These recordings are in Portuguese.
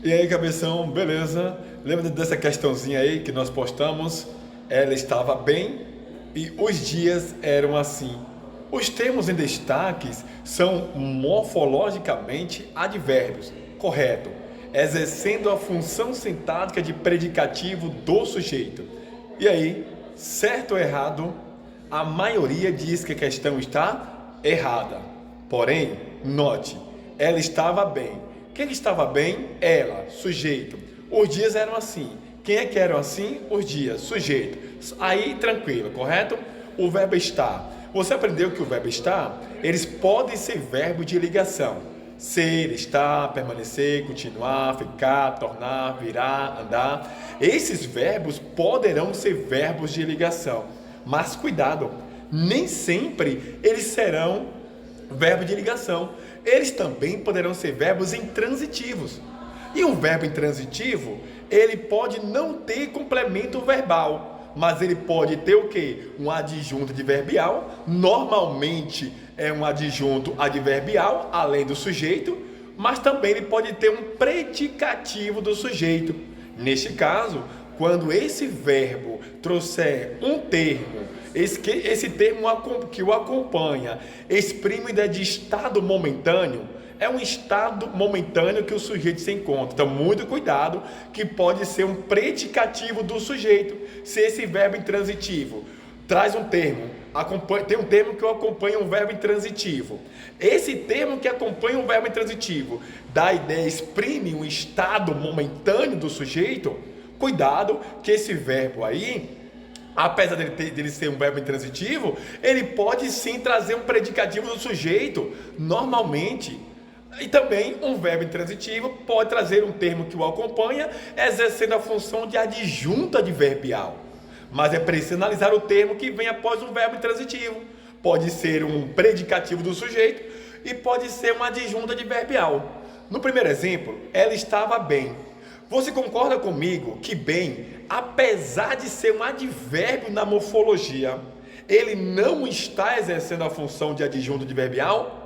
E aí, cabeção, beleza? Lembra dessa questãozinha aí que nós postamos? Ela estava bem e os dias eram assim. Os termos em destaques são morfologicamente advérbios, correto? Exercendo a função sintática de predicativo do sujeito. E aí, certo ou errado? A maioria diz que a questão está errada. Porém, note, ela estava bem. Quem estava bem? Ela, sujeito. Os dias eram assim. Quem é que eram assim? Os dias, sujeito. Aí, tranquilo, correto? O verbo estar. Você aprendeu que o verbo estar, eles podem ser verbo de ligação. Ser, estar, permanecer, continuar, ficar, tornar, virar, andar. Esses verbos poderão ser verbos de ligação. Mas cuidado, nem sempre eles serão verbo de ligação. Eles também poderão ser verbos intransitivos. E um verbo intransitivo, ele pode não ter complemento verbal, mas ele pode ter o quê? Um adjunto adverbial, normalmente é um adjunto adverbial, além do sujeito, mas também ele pode ter um predicativo do sujeito. Neste caso, quando esse verbo trouxer um termo, esse termo que o acompanha exprime ideia de estado momentâneo, é um estado momentâneo que o sujeito se encontra. Então, muito cuidado, que pode ser um predicativo do sujeito. Se esse verbo intransitivo traz um termo, tem um termo que acompanha um verbo intransitivo. Esse termo que acompanha um verbo intransitivo dá a ideia, exprime um estado momentâneo do sujeito. Cuidado que esse verbo aí, apesar dele ser um verbo intransitivo, ele pode sim trazer um predicativo do sujeito, normalmente. E também um verbo intransitivo pode trazer um termo que o acompanha, exercendo a função de adjunto adverbial. Mas é preciso analisar o termo que vem após um verbo intransitivo. Pode ser um predicativo do sujeito e pode ser um adjunto adverbial. No primeiro exemplo, ela estava bem. Você concorda comigo que bem, apesar de ser um advérbio na morfologia, ele não está exercendo a função de adjunto adverbial?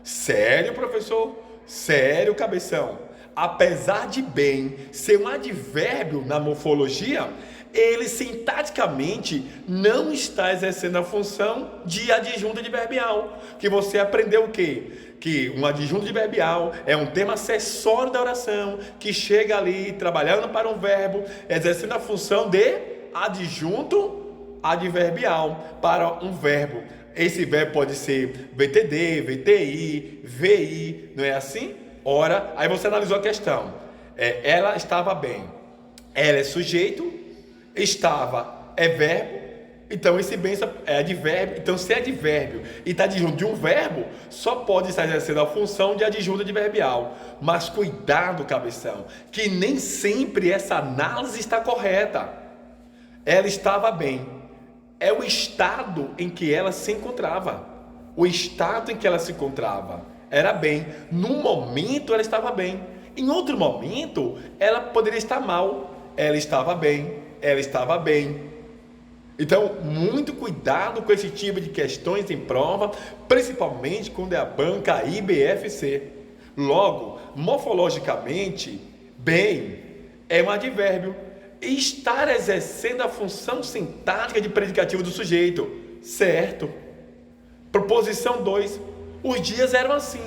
Sério, professor? Sério, cabeção? Apesar de bem ser um advérbio na morfologia, ele sintaticamente não está exercendo a função de adjunto adverbial. Que você aprendeu o quê? Que um adjunto adverbial é um termo acessório da oração que chega ali trabalhando para um verbo, exercendo a função de adjunto adverbial para um verbo. Esse verbo pode ser VTD, VTI, VI, não é assim? Ora, aí você analisou a questão. Ela estava bem. Ela é sujeito, estava é verbo, então esse bem é advérbio. Então, se é advérbio e está adjunto de um verbo, só pode estar exercendo a função de adjunto adverbial. Mas cuidado, cabeção, que nem sempre essa análise está correta. Ela estava bem. É o estado em que ela se encontrava. O estado em que ela se encontrava era bem. Num momento ela estava bem. Em outro momento ela poderia estar mal. Ela estava bem. Ela estava bem. Então, muito cuidado com esse tipo de questões em prova, principalmente quando é a banca IBFC. Logo, morfologicamente, bem é um advérbio. Estar exercendo a função sintática de predicativo do sujeito, certo? Proposição 2. Os dias eram assim.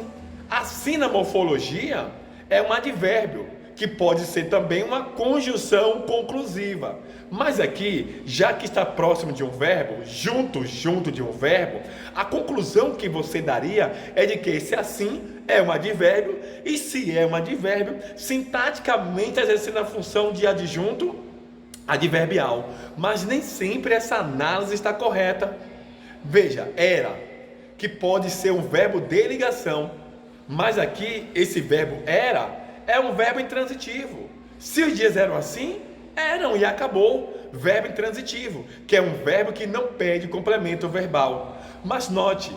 Assim, na morfologia, é um advérbio, que pode ser também uma conjunção conclusiva. Mas aqui, já que está próximo de um verbo, junto de um verbo, a conclusão que você daria é de que esse assim é um advérbio, e se é um advérbio, sintaticamente exercendo a função de adjunto adverbial. Mas nem sempre essa análise está correta. Veja, era, que pode ser um verbo de ligação, mas aqui esse verbo era é um verbo intransitivo. Se os dias eram assim, eram e acabou. Verbo intransitivo, que é um verbo que não pede complemento verbal. Mas note,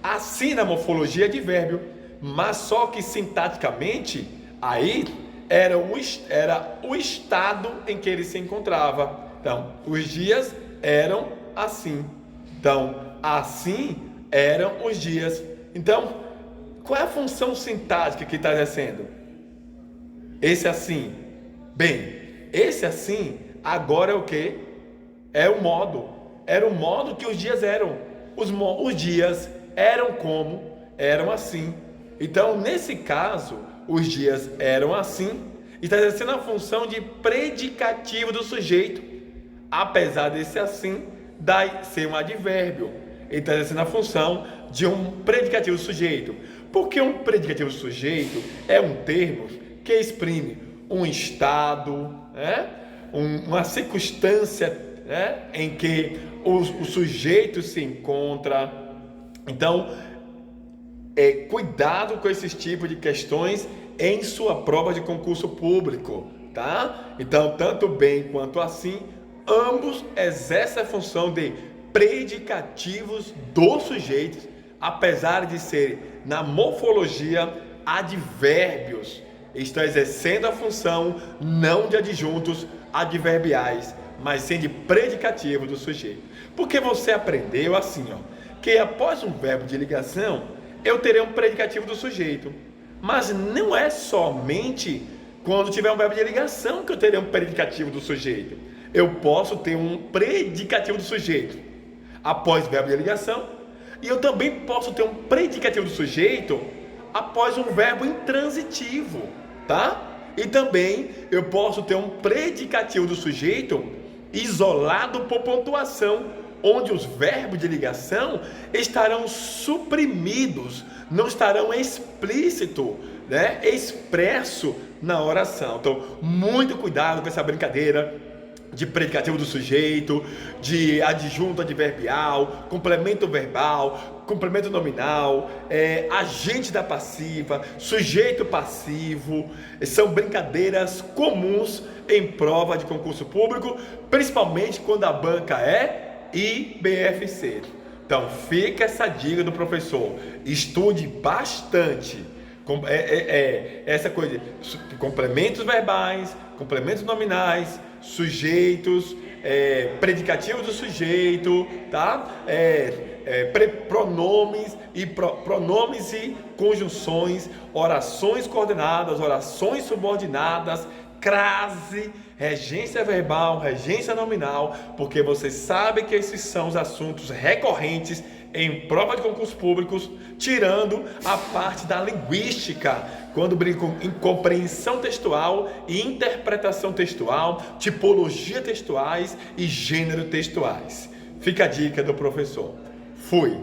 assim na morfologia é advérbio, mas só que sintaticamente, aí era o estado em que ele se encontrava. Então, os dias eram assim. Então, assim eram os dias. Então, qual é a função sintática que está exercendo? Esse assim. Bem, esse assim agora é o quê? É o modo. Era o modo que os dias eram. Os dias eram como? Eram assim. Então, nesse caso, os dias eram assim. E está exercendo a função de predicativo do sujeito. Apesar desse assim, ser um advérbio. Ele está exercendo a função de um predicativo do sujeito. Porque um predicativo do sujeito é um termo que exprime um estado, né? Uma circunstância, né? Em que o sujeito se encontra. Então, cuidado com esses tipos de questões em sua prova de concurso público, tá? Então, tanto bem quanto assim, ambos exercem a função de predicativos do sujeito, apesar de serem, na morfologia, advérbios. Estão exercendo a função não de adjuntos adverbiais, mas sim de predicativo do sujeito. Porque você aprendeu assim, ó, que após um verbo de ligação, eu terei um predicativo do sujeito. Mas não é somente quando tiver um verbo de ligação que eu terei um predicativo do sujeito. Eu posso ter um predicativo do sujeito após o verbo de ligação, e eu também posso ter um predicativo do sujeito após um verbo intransitivo, tá? E também eu posso ter um predicativo do sujeito isolado por pontuação, onde os verbos de ligação estarão suprimidos, não estarão explícito, né, expresso na oração. Então, muito cuidado com essa brincadeira de predicativo do sujeito, de adjunto adverbial, complemento verbal, complemento nominal, agente da passiva, sujeito passivo. São brincadeiras comuns em prova de concurso público, principalmente quando a banca é IBFC. Então fica essa dica do professor, estude bastante essa coisa de complementos verbais, complementos nominais, sujeitos, predicativos do sujeito, tá? Pronomes e conjunções, orações coordenadas, orações subordinadas, crase, regência verbal, regência nominal, porque você sabe que esses são os assuntos recorrentes em prova de concursos públicos, tirando a parte da linguística, quando brincam em compreensão textual e interpretação textual, tipologia textuais e gênero textuais. Fica a dica do professor. Fui!